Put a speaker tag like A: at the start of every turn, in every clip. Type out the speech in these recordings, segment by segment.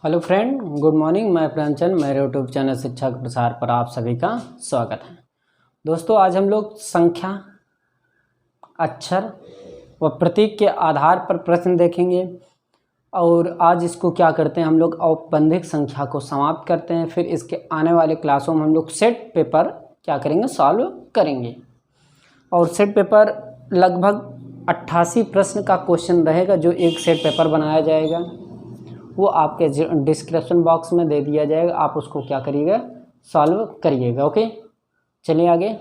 A: Hello friend, good morning. मैं प्रेमचंद, मेरे YouTube channel शिक्षा के प्रसार पर आप सभी का स्वागत है। दोस्तों, आज हम लोग संख्या, अक्षर व प्रतीक के आधार पर प्रश्न देखेंगे। और आज इसको क्या करते हैं, हम लोग औपबंधिक संख्या को समाप्त करते हैं। फिर इसके आने वाले क्लासों में हम लोग सेट पेपर क्या करेंगे, सॉल्व करेंगे। और सेट पेपर लगभग 88 प्रश्न का क्वेश्चन रहेगा, जो एक सेट पेपर बनाया जाएगा। वो आपके डिस्क्रिप्शन बॉक्स में दे दिया जाएगा, आप उसको क्या करिएगा, सॉल्व करिएगा। ओके, चलिए आगे।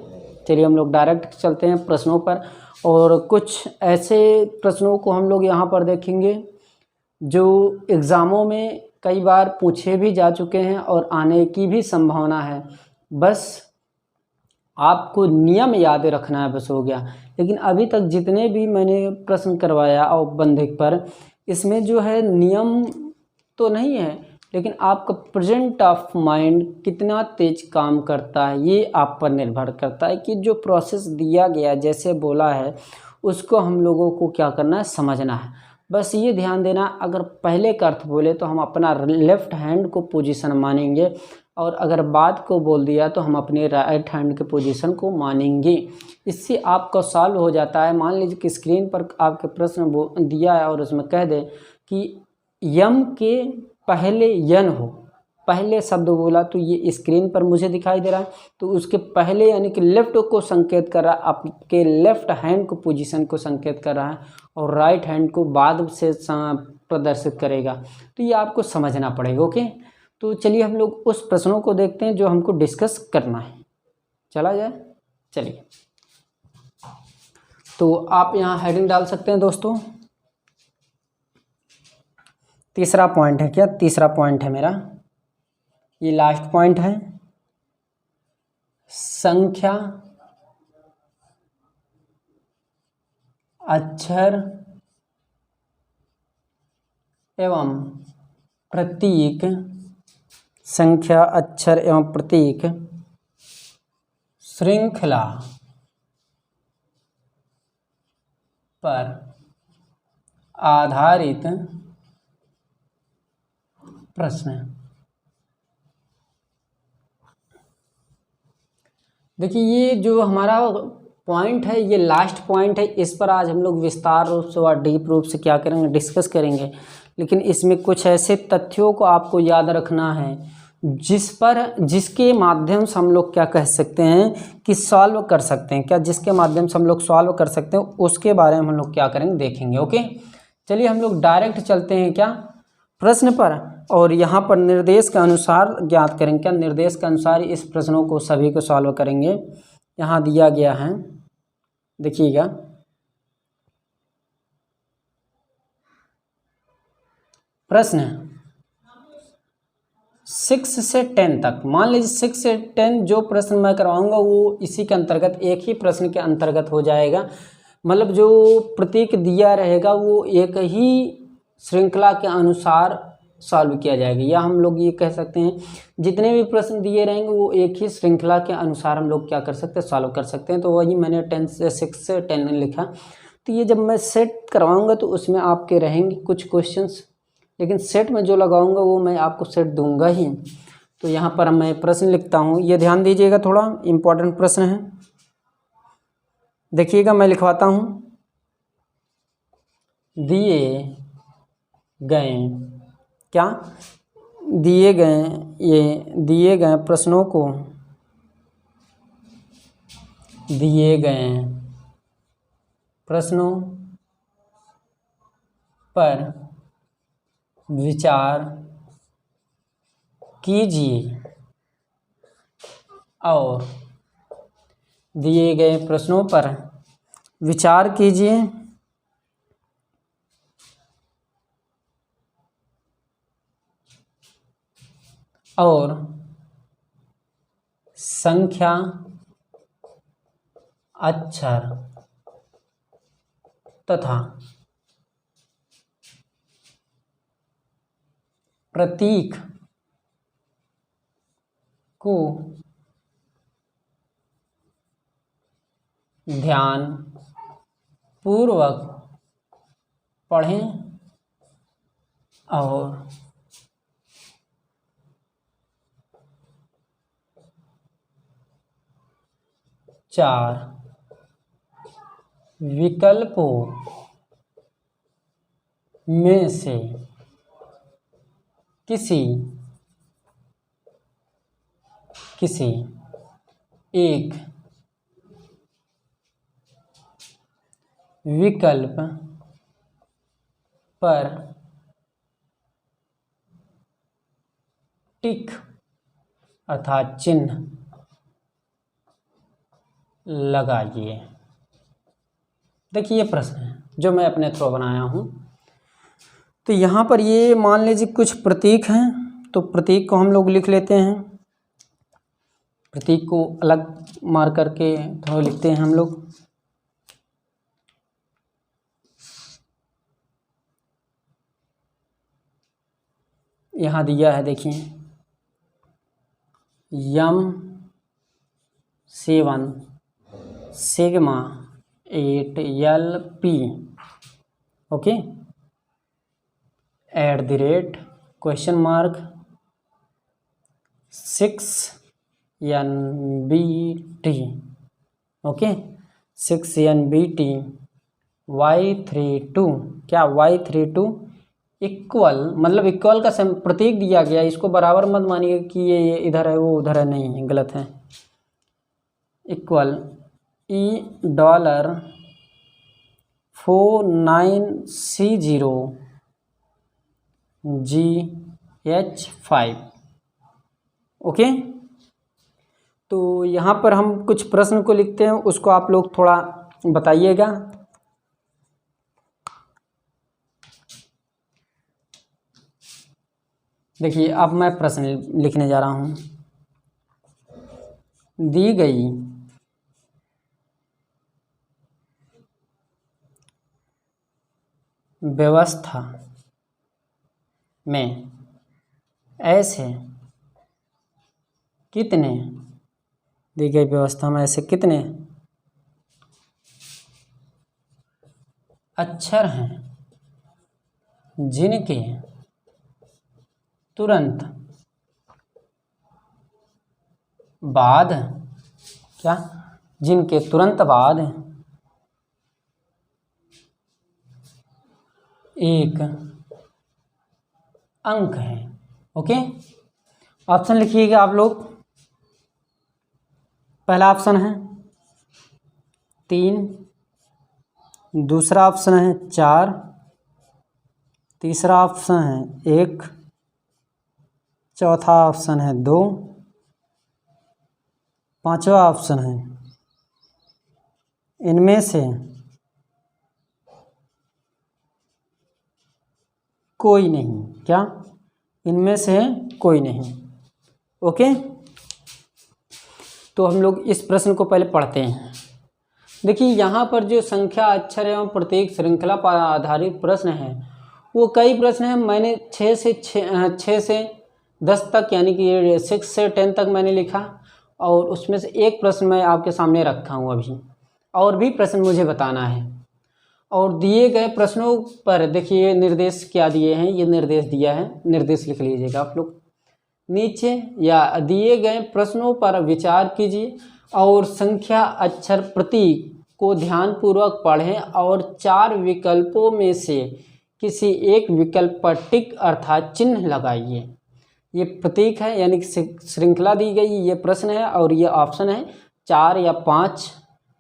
A: चलिए हम लोग डायरेक्ट चलते हैं प्रश्नों पर। और कुछ ऐसे प्रश्नों को हम लोग यहाँ पर देखेंगे जो एग्ज़ामों में कई बार पूछे भी जा चुके हैं और आने की भी संभावना है। बस आपको नियम याद रखना है, बस हो गया। लेकिन अभी तक जितने भी मैंने प्रश्न करवाया औपबंधिक पर, इसमें जो है नियम तो नहीं है, लेकिन आपका प्रेजेंट ऑफ माइंड कितना तेज काम करता है ये आप पर निर्भर करता है कि जो प्रोसेस दिया गया, जैसे बोला है, उसको हम लोगों को क्या करना है, समझना है। बस ये ध्यान देना, अगर पहले का अर्थ बोले तो हम अपना लेफ्ट हैंड को पोजीशन मानेंगे, और अगर बाद को बोल दिया तो हम अपने राइट हैंड के पोजीशन को मानेंगे। इससे आपका सॉल्व हो जाता है। मान लीजिए कि स्क्रीन पर आपके प्रश्न दिया है और उसमें कह दें कि यम के पहले यन हो, पहले शब्द बोला तो ये स्क्रीन पर मुझे दिखाई दे रहा है, तो उसके पहले यानी कि लेफ्ट को संकेत कर रहा है, आपके लेफ्ट हैंड को पोजीशन को संकेत कर रहा है, और राइट हैंड को बाद से प्रदर्शित करेगा। तो ये आपको समझना पड़ेगा। ओके, तो चलिए हम लोग उस प्रश्नों को देखते हैं जो हमको डिस्कस करना है। चला जाए, चलिए। तो आप यहाँ हेडिंग डाल सकते हैं दोस्तों। तीसरा पॉइंट है, क्या तीसरा पॉइंट है मेरा, ये लास्ट पॉइंट है। संख्या, अक्षर एवं प्रतीक, संख्या, अक्षर एवं प्रतीक श्रृंखला पर आधारित प्रश्न। देखिए, ये जो हमारा पॉइंट है, ये लास्ट पॉइंट है। इस पर आज हम लोग विस्तार रूप से और डीप रूप से क्या करेंगे, डिस्कस करेंगे। लेकिन इसमें कुछ ऐसे तथ्यों को आपको याद रखना है जिसके माध्यम से हम लोग क्या कह सकते हैं कि सॉल्व कर सकते हैं। क्या जिसके माध्यम से हम लोग सॉल्व कर सकते हैं, उसके बारे में हम लोग क्या करेंगे, देखेंगे। ओके, चलिए हम लोग डायरेक्ट चलते हैं क्या प्रश्न पर, और यहाँ पर निर्देश के अनुसार ज्ञात करेंगे। क्या निर्देश के अनुसार इस प्रश्नों को सभी को सॉल्व करेंगे। यहाँ दिया गया है, देखिएगा। प्रश्न 6 से 10 तक, मान लीजिए 6 से 10 जो प्रश्न मैं करवाऊंगा वो इसी के अंतर्गत, एक ही प्रश्न के अंतर्गत हो जाएगा। मतलब जो प्रतीक दिया रहेगा वो एक ही श्रृंखला के अनुसार सॉल्व किया जाएगा, या हम लोग ये कह सकते हैं जितने भी प्रश्न दिए रहेंगे वो एक ही श्रृंखला के अनुसार हम लोग क्या कर सकते हैं, सॉल्व कर सकते हैं। तो वही मैंने 6 से 10 लिखा। तो ये जब मैं सेट करवाऊंगा तो उसमें आपके रहेंगे कुछ क्वेश्चंस, लेकिन सेट में जो लगाऊंगा वो मैं आपको सेट दूंगा ही। तो यहाँ पर मैं प्रश्न लिखता हूँ, ये ध्यान दीजिएगा, थोड़ा इम्पोर्टेंट प्रश्न है। देखिएगा, मैं लिखवाता हूँ। दिए गए, क्या दिए गए प्रश्नों को, दिए गए प्रश्नों पर विचार कीजिए और दिए गए प्रश्नों पर विचार कीजिए और संख्या, अक्षर तथा प्रतीक को ध्यान पूर्वक पढ़ें और 4 विकल्पों में से किसी एक विकल्प पर टिक अर्थात चिन्ह लगाइए। देखिए ये प्रश्न है जो मैं अपने थ्रू बनाया हूँ। तो यहाँ पर ये मान लीजिए कुछ प्रतीक हैं, तो प्रतीक को हम लोग लिख लेते हैं। प्रतीक को अलग मार करके थोड़ा लिखते हैं हम लोग। यहाँ दिया है देखिए M7 sigma 8LP okay @ @6NBT okay 6NBT Y32 क्या Y32 इक्वल मतलब इक्वल का प्रतीक दिया गया, इसको बराबर मत मानिए कि ये इधर है वो उधर है, नहीं है, गलत है। Equal $49C0GH5 okay. तो यहाँ पर हम कुछ प्रश्न को लिखते हैं, उसको आप लोग थोड़ा बताइएगा। देखिए अब मैं प्रश्न लिखने जा रहा हूँ। दी गई व्यवस्था में ऐसे कितने दी गई व्यवस्था में ऐसे कितने अक्षर हैं जिनके तुरंत बाद जिनके तुरंत बाद एक अंक है ओके। ऑप्शन लिखिएगा आप लोग। पहला ऑप्शन है 3, दूसरा ऑप्शन है 4, तीसरा ऑप्शन है 1, चौथा ऑप्शन है 2, पांचवा ऑप्शन है इनमें से कोई नहीं। क्या? इनमें से कोई नहीं ओके। तो हम लोग इस प्रश्न को पहले पढ़ते हैं। देखिए यहाँ पर जो संख्या अक्षर एवं प्रतीक श्रृंखला पर आधारित प्रश्न है वो कई प्रश्न हैं। मैंने 6 से 10 तक यानी कि 6 से 10 तक मैंने लिखा और उसमें से एक प्रश्न मैं आपके सामने रखा हूँ अभी, और भी प्रश्न मुझे बताना है। और दिए गए प्रश्नों पर देखिए निर्देश क्या दिए हैं, ये निर्देश दिया है, निर्देश लिख लीजिएगा आप लोग नीचे। या दिए गए प्रश्नों पर विचार कीजिए और संख्या अक्षर प्रतीक को ध्यानपूर्वक पढ़ें और 4 विकल्पों में से किसी एक विकल्प पर टिक अर्थात चिन्ह लगाइए। ये प्रतीक है यानी कि श्रृंखला दी गई, ये प्रश्न है और ये ऑप्शन है 4 या 5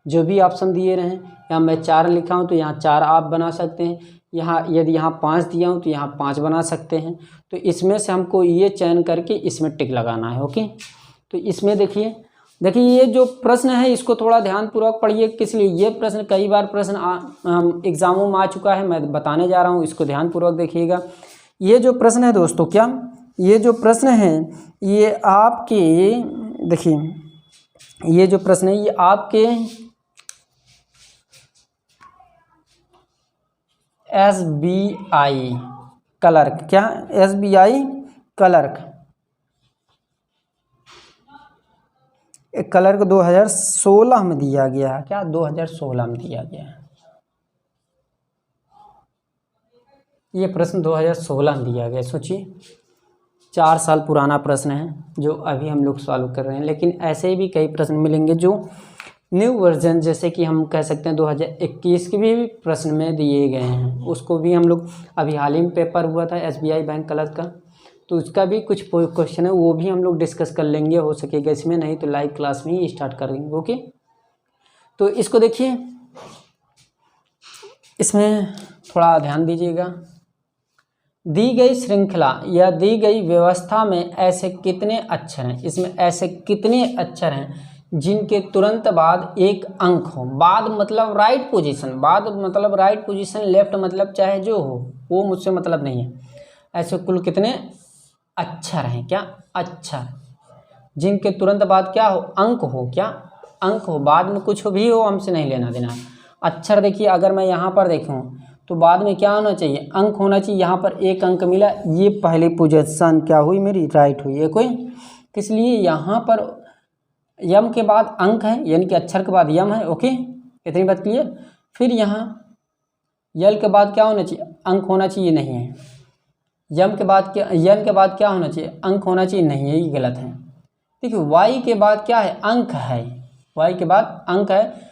A: जो भी ऑप्शन दिए रहे हैं। यहाँ मैं 4 लिखा हूँ तो यहाँ 4 आप बना सकते हैं। यहाँ यदि यहाँ 5 दिया हूँ तो यहाँ 5 बना सकते हैं। तो इसमें से हमको ये चयन करके इसमें टिक लगाना है ओके। तो इसमें देखिए ये जो प्रश्न है इसको थोड़ा ध्यानपूर्वक पढ़िए। किस लिए ये प्रश्न कई बार प्रश्न एग्जामों में आ चुका है, मैं बताने जा रहा हूँ, इसको ध्यानपूर्वक देखिएगा। ये जो प्रश्न है दोस्तों, क्या ये जो प्रश्न है ये आपके देखिए ये जो प्रश्न है ये आपके SBI क्लर्क, क्या SBI क्लर्क 2016 में दिया गया है। क्या 2016 में दिया गया है, ये प्रश्न 2016 में दिया गया। सोचिए 4 साल पुराना प्रश्न है जो अभी हम लोग सॉल्व कर रहे हैं। लेकिन ऐसे भी कई प्रश्न मिलेंगे जो न्यू वर्जन जैसे कि हम कह सकते हैं 2021 के भी प्रश्न में दिए गए हैं, उसको भी हम लोग अभी हाल ही में पेपर हुआ था SBI बैंक क्लर्क का, तो उसका भी कुछ क्वेश्चन है वो भी हम लोग डिस्कस कर लेंगे, हो सकेगा इसमें, नहीं तो लाइव क्लास में ही स्टार्ट कर देंगे। ओके, तो इसको देखिए, इसमें थोड़ा ध्यान दीजिएगा। दी गई श्रृंखला या दी गई व्यवस्था में ऐसे कितने अक्षर हैं, इसमें ऐसे कितने अक्षर हैं जिनके तुरंत बाद एक अंक हो। बाद मतलब राइट पोजीशन, बाद मतलब राइट पोजीशन, लेफ्ट मतलब चाहे जो हो, वो मुझसे मतलब नहीं है। ऐसे कुल कितने अक्षर हैं, क्या अक्षर, जिनके तुरंत बाद क्या हो, अंक हो, क्या अंक हो, बाद में कुछ भी हो हमसे नहीं लेना देना। अक्षर देखिए, अगर मैं यहाँ पर देखूँ तो बाद में क्या होना चाहिए, अंक होना चाहिए। यहाँ पर एक अंक मिला, ये पहली पोजीशन क्या हुई मेरी, राइट हुई है कोई, इसलिए यहाँ पर यम के बाद अंक है, यानी कि अक्षर के बाद यम है। ओके, इतनी बात क्लियर। फिर यहाँ यल के बाद क्या होना चाहिए, अंक होना चाहिए, नहीं है। यम के बाद क्या, यन के बाद क्या होना चाहिए, अंक होना चाहिए, नहीं है, ये गलत है। देखिए वाई के बाद क्या है, अंक है, वाई के बाद अंक है।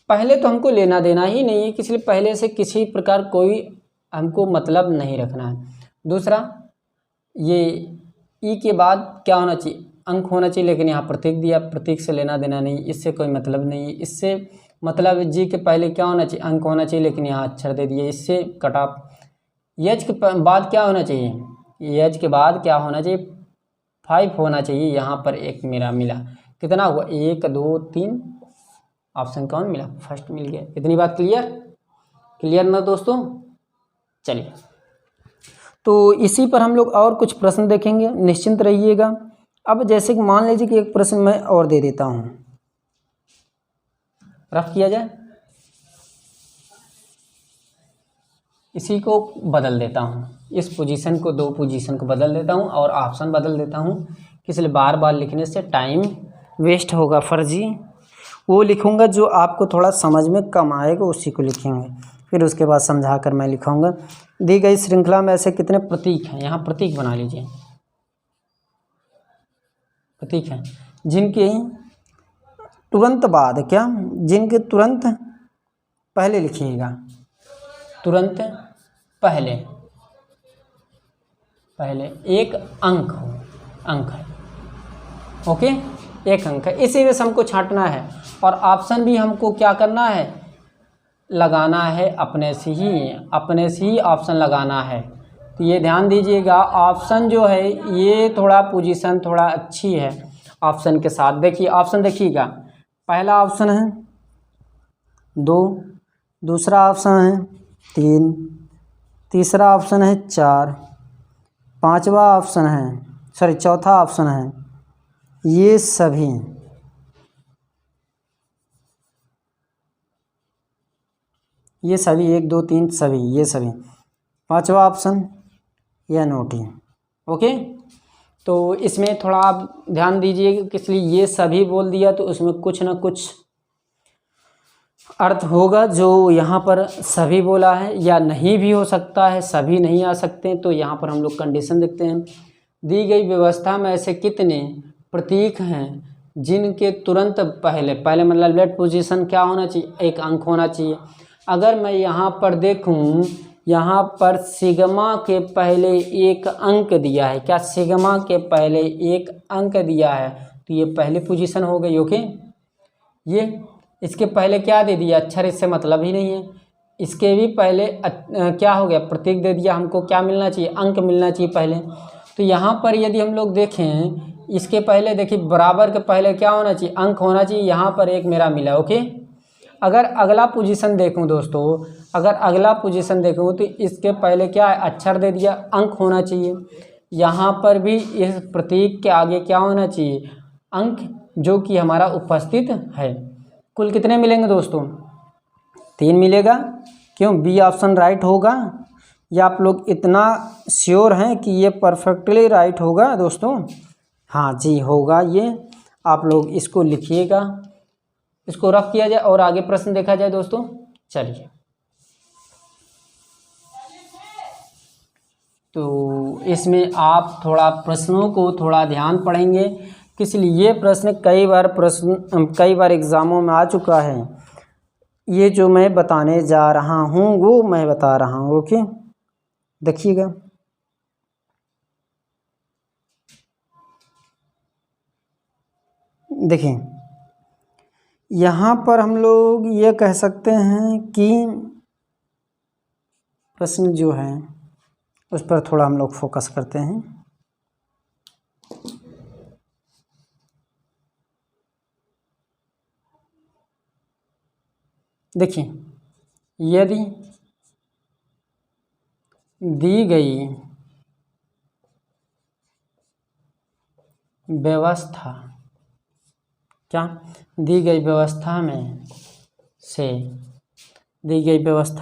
A: पहले तो हमको लेना देना ही नहीं है, इसलिए पहले से किसी प्रकार कोई हमको मतलब नहीं रखना है। दूसरा, ये ई के बाद क्या होना चाहिए, अंक होना चाहिए, लेकिन यहाँ प्रतीक दिया, प्रतीक से लेना देना नहीं, इससे कोई मतलब नहीं है। इससे मतलब जी के पहले क्या होना चाहिए, अंक होना चाहिए, लेकिन यहाँ अक्षर दे दिए, इससे कट ऑफ। एच के बाद क्या होना चाहिए, एच के बाद क्या होना चाहिए, 5 होना चाहिए, यहाँ पर एक मेरा मिला, कितना हुआ, 1 2 3, ऑप्शन कौन मिला, फर्स्ट मिल गया। इतनी बात क्लियर, क्लियर ना दोस्तों। चलिए, तो इसी पर हम लोग और कुछ प्रश्न देखेंगे, निश्चिंत रहिएगा। अब जैसे कि मान लीजिए कि एक प्रश्न मैं और दे देता हूँ, रफ किया जाए, इसी को बदल देता हूँ, इस पोजीशन को, 2 पोजीशन को बदल देता हूँ और ऑप्शन बदल देता हूँ, इसलिए बार बार लिखने से टाइम वेस्ट होगा फर्जी। वो लिखूँगा जो आपको थोड़ा समझ में कम आएगा, उसी को लिखेंगे, फिर उसके बाद समझा कर मैं लिखाऊंगा। दी गई श्रृंखला में ऐसे कितने प्रतीक हैं, यहाँ प्रतीक बना लीजिए, प्रतीक हैं जिनके तुरंत बाद क्या, जिनके तुरंत पहले लिखिएगा, तुरंत पहले एक अंक हो, अंक है। ओके, एक अंक है, इसी में से हमको छांटना है, और ऑप्शन भी हमको क्या करना है, लगाना है, अपने से ही ऑप्शन लगाना है। तो ये ध्यान दीजिएगा, ऑप्शन जो है ये थोड़ा पोजीशन थोड़ा अच्छी है ऑप्शन के साथ। देखिए ऑप्शन देखिएगा, पहला ऑप्शन है 2, दूसरा ऑप्शन है 3, तीसरा ऑप्शन है 4, पांचवा ऑप्शन है, चौथा ऑप्शन है, ये सभी, ये सभी 1 2 3 सभी, ये सभी, पांचवा ऑप्शन या नोटी। ओके, तो इसमें थोड़ा आप ध्यान दीजिए कि इसलिए ये सभी बोल दिया तो उसमें कुछ ना कुछ अर्थ होगा, जो यहाँ पर सभी बोला है, या नहीं भी हो सकता है, सभी नहीं आ सकते। तो यहाँ पर हम लोग कंडीशन देखते हैं, दी गई व्यवस्था में ऐसे कितने प्रतीक हैं जिनके तुरंत पहले मतलब लेफ्ट पोजीशन क्या होना चाहिए, एक अंक होना चाहिए। अगर मैं यहाँ पर देखूँ, यहाँ पर सिग्मा के पहले एक अंक दिया है, क्या सिग्मा के पहले एक अंक दिया है, तो ये पहली पोजीशन हो गई। ओके, ये इसके पहले क्या दे दिया, अक्षर, इससे मतलब ही नहीं है। इसके भी पहले क्या हो गया, प्रतीक दे दिया, हमको क्या मिलना चाहिए, अंक मिलना चाहिए पहले। तो यहाँ पर यदि हम लोग देखें, इसके पहले देखिए बराबर के पहले क्या होना चाहिए, अंक होना चाहिए, यहाँ पर एक मेरा मिला। ओके, अगर अगला पोजीशन देखूँ दोस्तों, अगर अगला पोजीशन देखूँ तो इसके पहले क्या है, अक्षर दे दिया, अंक होना चाहिए। यहाँ पर भी इस प्रतीक के आगे क्या होना चाहिए, अंक, जो कि हमारा उपस्थित है। कुल कितने मिलेंगे दोस्तों, 3 मिलेगा। क्यों, बी ऑप्शन राइट होगा, या आप लोग इतना श्योर हैं कि ये परफेक्टली राइट होगा दोस्तों? हाँ जी होगा ये, आप लोग इसको लिखिएगा, इसको रफ किया जाए और आगे प्रश्न देखा जाए दोस्तों। चलिए, तो इसमें आप थोड़ा प्रश्नों को थोड़ा ध्यान पढ़ेंगे इसलिए ये प्रश्न कई बार एग्ज़ामों में आ चुका है। ये जो मैं बताने जा रहा हूँ वो मैं बता रहा हूँ। ओके, देखिएगा। देखिए, यहाँ पर हम लोग ये कह सकते हैं कि प्रश्न जो है उस पर थोड़ा हम लोग फोकस करते हैं। देखिए, यदि दी गई व्यवस्था, क्या दी गई व्यवस्था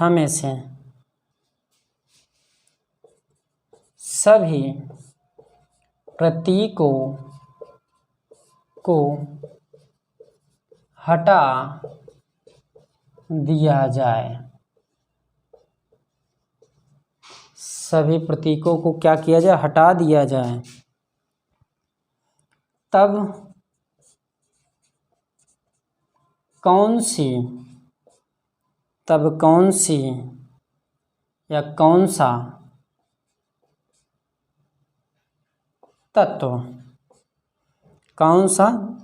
A: में से सभी प्रतीकों को हटा दिया जाए, सभी प्रतीकों को क्या किया जाए, हटा दिया जाए, तब कौन सी या कौन सा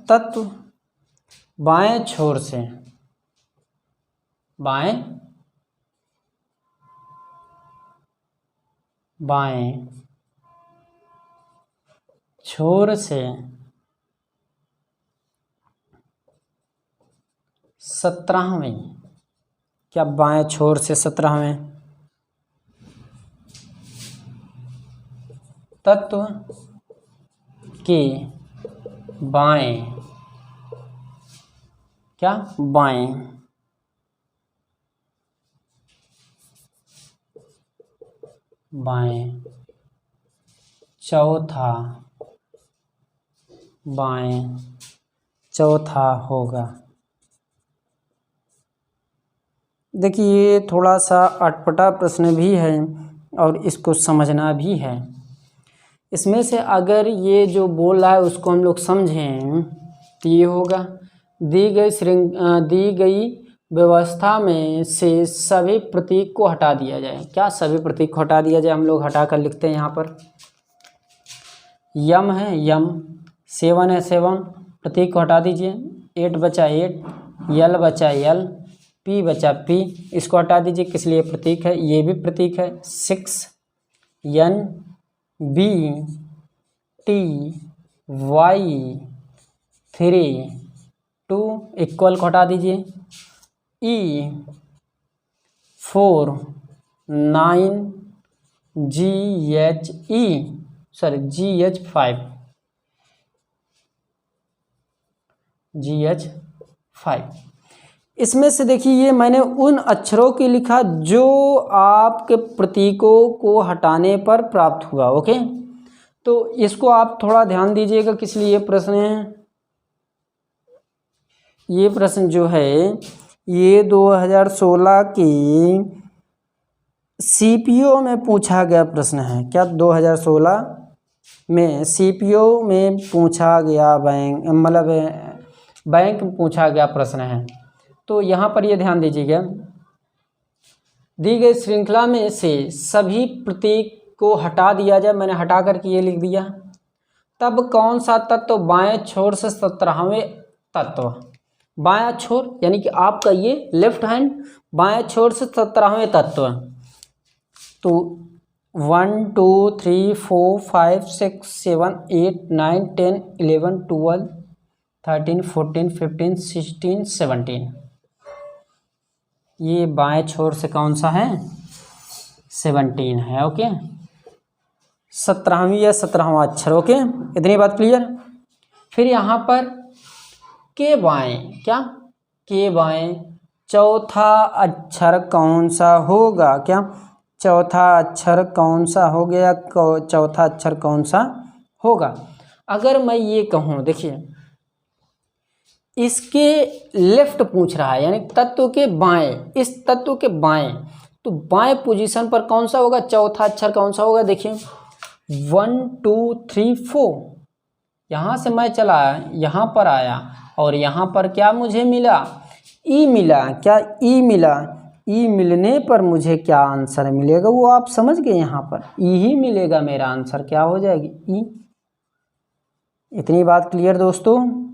A: तत्व बाएं छोर से 17वें, क्या बाएं छोर से 17वें तत्व के बाएं चौथा होगा। देखिए, ये थोड़ा सा अटपटा प्रश्न भी है और इसको समझना भी है। इसमें से अगर ये जो बोल रहा है उसको हम लोग समझें तो ये होगा, दी गई व्यवस्था में से सभी प्रतीक को हटा दिया जाए। क्या सभी प्रतीक को हटा दिया जाए? हम लोग हटा कर लिखते हैं। यहाँ पर यम है, यम, 7 है, 7, प्रतीक को हटा दीजिए। 8 बचा 8, यल बचा यल, पी बचा पी, इसको हटा दीजिए, किस लिए प्रतीक है, ये भी प्रतीक है। 6 N B T Y 3 2 equal को हटा दीजिए। ई 4 9 GH 5। इसमें से देखिए, ये मैंने उन अक्षरों की लिखा जो आपके प्रतीकों को हटाने पर प्राप्त हुआ। ओके, तो इसको आप थोड़ा ध्यान दीजिएगा, किस लिए ये प्रश्न है। ये प्रश्न जो है ये 2016 की CPO में पूछा गया प्रश्न है। क्या 2016 में CPO में पूछा गया, बैंक में पूछा गया प्रश्न है। तो यहाँ पर ये ध्यान दीजिएगा, दी गई श्रृंखला में से सभी प्रतीक को हटा दिया जाए, मैंने हटा करके ये लिख दिया। तब कौन सा तत्व बाएं छोर से 17वें तत्व, बायां छोर यानी कि आपका ये लेफ्ट हैंड, बाएं छोर से 17वें तत्व। तो 1 2 3 4 5 6 7 8 9 10 11 12 13 14 15 16 17, ये बाएं छोर से कौन सा है, 17 है। ओके, 17वीं या 17वां अक्षर। ओके, इतनी बात क्लियर। फिर यहाँ पर के बाएं, क्या के बाएं चौथा अक्षर कौन सा होगा, क्या चौथा अक्षर कौन सा हो गया, चौथा अक्षर कौन सा होगा। अगर मैं ये कहूँ, देखिए इसके लेफ्ट पूछ रहा है, यानी तत्व के बाएं, इस तत्व के बाएं, तो बाएं पोजीशन पर कौन सा होगा, चौथा अक्षर कौन सा होगा। देखिए 1 2 3 4, यहाँ से मैं चला यहाँ पर आया और यहाँ पर क्या मुझे मिला, ई मिला। क्या ई मिला? ई मिलने पर मुझे क्या आंसर मिलेगा वो आप समझ गए, यहाँ पर ई ही मिलेगा, मेरा आंसर क्या हो जाएगी, ई। इतनी बात क्लियर दोस्तों?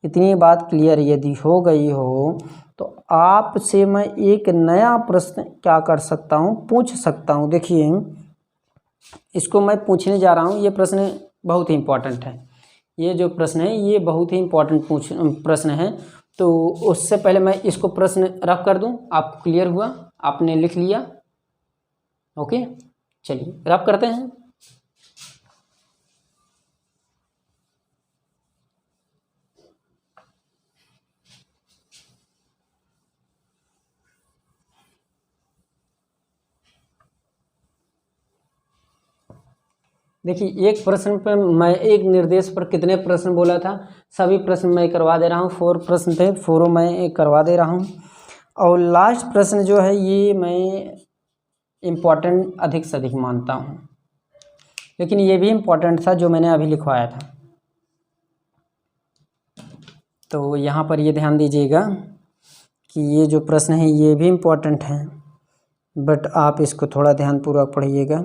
A: इतनी बात क्लियर यदि हो गई हो तो आपसे मैं एक नया प्रश्न क्या कर सकता हूँ, पूछ सकता हूँ। देखिए इसको मैं पूछने जा रहा हूँ, ये प्रश्न बहुत ही इम्पोर्टेंट है। ये जो प्रश्न है ये बहुत ही इम्पोर्टेंट प्रश्न है। तो उससे पहले मैं इसको प्रश्न रफ कर दूं, आपको क्लियर हुआ, आपने लिख लिया? ओके, चलिए रफ करते हैं। देखिए एक प्रश्न पर मैं, एक निर्देश पर कितने प्रश्न बोला था, सभी प्रश्न मैं करवा दे रहा हूँ। 4 प्रश्न थे, 4 मैं करवा दे रहा हूँ। और लास्ट प्रश्न जो है ये मैं इम्पोर्टेंट अधिक से अधिक मानता हूँ, लेकिन ये भी इम्पोर्टेंट था जो मैंने अभी लिखवाया था। तो यहाँ पर ये ध्यान दीजिएगा कि ये जो प्रश्न है ये भी इम्पोर्टेंट है, बट आप इसको थोड़ा ध्यानपूर्वक पढ़िएगा।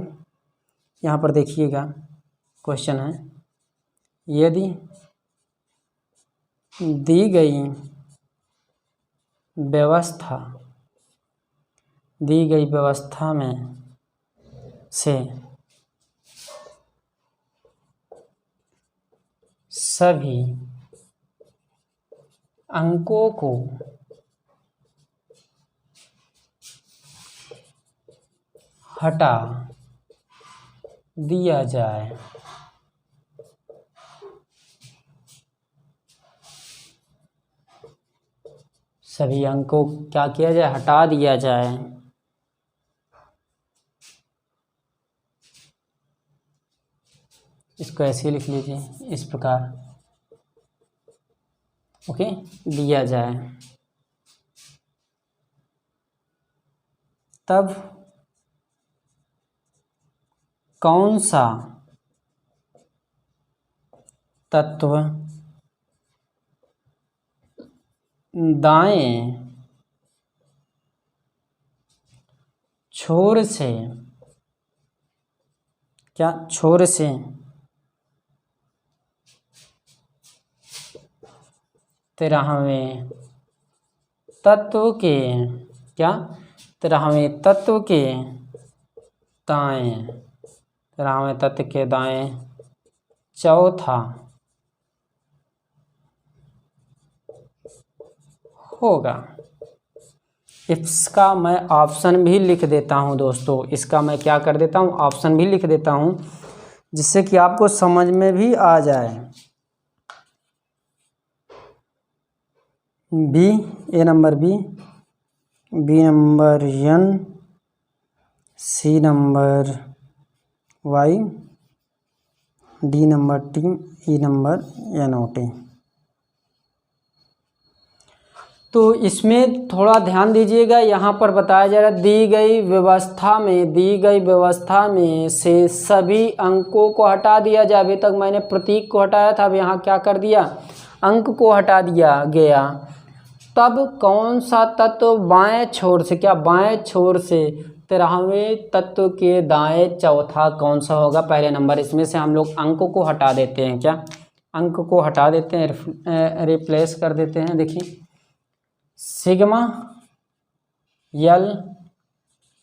A: यहाँ पर देखिएगा क्वेश्चन है, यदि दी गई व्यवस्था में से सभी अंकों को हटा दिया जाए सभी अंकों को क्या किया जाए, हटा दिया जाए। इसको ऐसे लिख लीजिए इस प्रकार, ओके, दिया जाए, तब कौन सा तत्व दाएं छोर से, क्या छोर से तेरहवें तत्व के, क्या 13वें तत्व के दाएं, 13वें तत्व के दाएं चौथा होगा। इसका मैं ऑप्शन भी लिख देता हूं दोस्तों, इसका मैं क्या कर देता हूं, ऑप्शन भी लिख देता हूं, जिससे कि आपको समझ में भी आ जाए। B, A number B, B number N, C number Y, D number T, E number N O T. तो इसमें थोड़ा ध्यान दीजिएगा, यहाँ पर बताया जा रहा है दी गई व्यवस्था में से सभी अंकों को हटा दिया जाए। अभी तक मैंने प्रतीक को हटाया था, अब यहाँ क्या कर दिया, अंक को हटा दिया गया। तब कौन सा तत्व बाएं छोर से, क्या बाएं छोर से 13वें तत्व के दाएं चौथा कौन सा होगा, पहले नंबर। इसमें से हम लोग अंकों को हटा देते हैं, क्या अंक को हटा देते हैं, रिप्लेस कर देते हैं। देखिए sigma L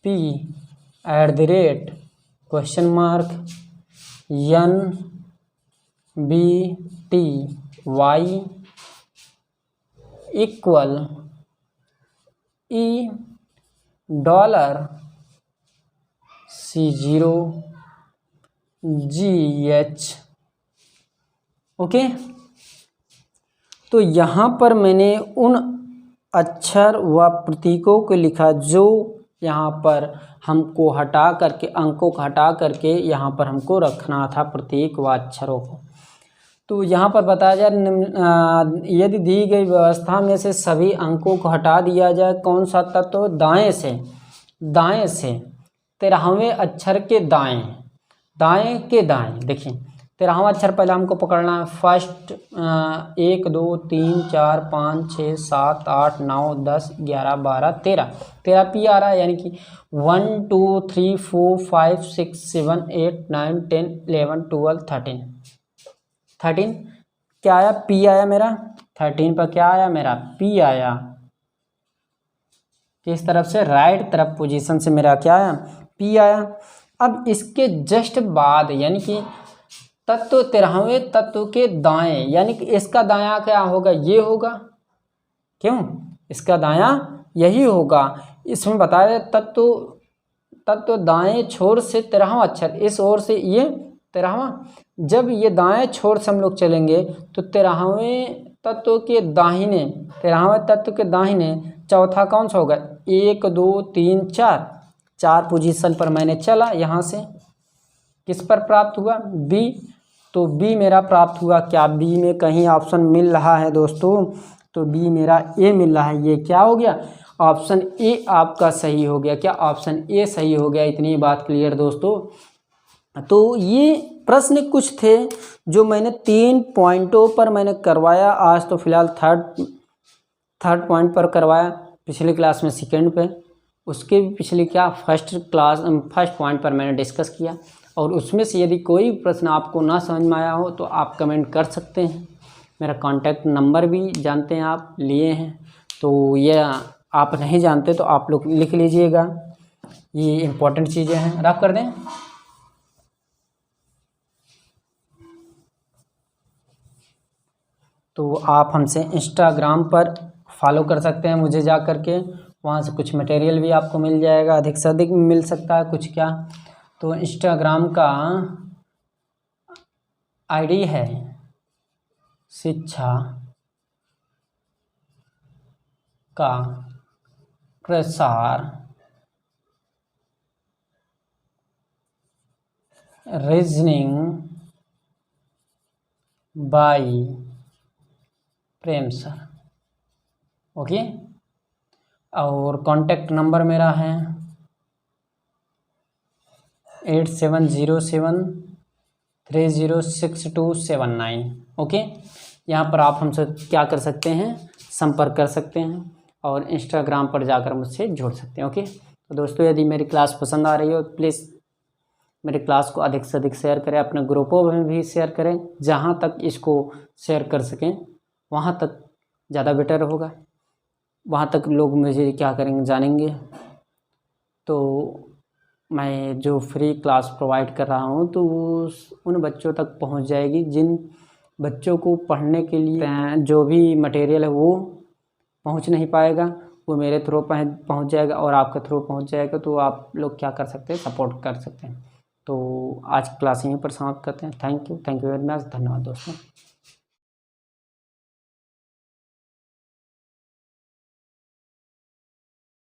A: P @ question mark N B T Y equal E $C0 GH। Okay, तो यहाँ पर मैंने उन अक्षर व प्रतीकों को लिखा जो यहाँ पर हमको हटा करके, अंकों को हटा करके यहाँ पर हमको रखना था प्रतीक व अक्षरों को। तो यहाँ पर बताया जाए यदि दी गई व्यवस्था में से सभी अंकों को हटा दिया जाए, कौन सा तत्व दाएं से 13वें अक्षर के दाएं के दाएं, देखिए 13वां अक्षर पहले हमको पकड़ना है। फर्स्ट 1 2 3 4 5 6 7 8 9 10 11 12 13 पी आ रहा है, यानी कि 1 2 3 4 5 6 7 8 9 10 11 12 13 क्या आया? पी आया मेरा। 13 पर क्या आया मेरा? पी आया। किस तरफ से? राइट तरफ पोजीशन से मेरा क्या आया? पी आया। अब इसके जस्ट बाद यानी कि तत्व 13वें तत्व के दाएं, यानी कि इसका दायां क्या होगा? ये होगा। क्यों? इसका दायां यही होगा। इसमें बताया तत्व दाएं छोर से 13वां अक्षर, इस ओर से ये 13वां, जब ये दाएं छोर से हम लोग चलेंगे तो 13वें तत्व के दाहिने, 13वें तत्व के दाहिने चौथा कौन सा होगा? 1 2 3 4 पोजीशन पर मैंने चला। यहाँ से किस पर प्राप्त हुआ? बी। तो बी मेरा प्राप्त हुआ। क्या बी में कहीं ऑप्शन मिल रहा है दोस्तों? तो बी मेरा ए मिल रहा है। ये क्या हो गया? ऑप्शन ए आपका सही हो गया। क्या? ऑप्शन ए सही हो गया। इतनी बात क्लियर दोस्तों। तो ये प्रश्न कुछ थे जो मैंने 3 पॉइंटों पर मैंने करवाया। आज तो फिलहाल थर्ड पॉइंट पर करवाया, पिछली क्लास में सेकंड पे, उसके भी पिछली क्या फर्स्ट पॉइंट पर मैंने डिस्कस किया। और उसमें से यदि कोई प्रश्न आपको ना समझ में आया हो तो आप कमेंट कर सकते हैं। मेरा कॉन्टैक्ट नंबर भी जानते हैं आप, लिए हैं, तो ये आप नहीं जानते तो आप लोग लिख लीजिएगा। ये इम्पोर्टेंट चीज़ें हैं। रफ कर दें। तो आप हमसे इंस्टाग्राम पर फॉलो कर सकते हैं मुझे जा कर के। वहाँ से कुछ मटेरियल भी आपको मिल जाएगा, अधिक से अधिक मिल सकता है कुछ क्या। तो इंस्टाग्राम का आईडी है शिक्षा का प्रसार रीजनिंग बाय प्रेम सर। ओके। और कांटेक्ट नंबर मेरा है 8707306279। ओके। यहाँ पर आप हमसे क्या कर सकते हैं? संपर्क कर सकते हैं और इंस्टाग्राम पर जाकर मुझसे जुड़ सकते हैं। ओके। तो दोस्तों, यदि मेरी क्लास पसंद आ रही हो प्लीज़ मेरी क्लास को अधिक से अधिक शेयर करें, अपने ग्रुपों में भी शेयर करें। जहाँ तक इसको शेयर कर सकें वहाँ तक ज़्यादा बेटर होगा, वहाँ तक लोग मुझे क्या करेंगे, जानेंगे। तो मैं जो फ्री क्लास प्रोवाइड कर रहा हूँ तो उन बच्चों तक पहुँच जाएगी जिन बच्चों को पढ़ने के लिए जो भी मटेरियल है वो पहुँच नहीं पाएगा, वो मेरे थ्रू पहुँच जाएगा और आपके थ्रू पहुँच जाएगा। तो आप लोग क्या कर सकते हैं? सपोर्ट कर सकते हैं। तो आज क्लास यहीं पर समाप्त करते हैं। Thank you very much. धन्यवाद दोस्तों।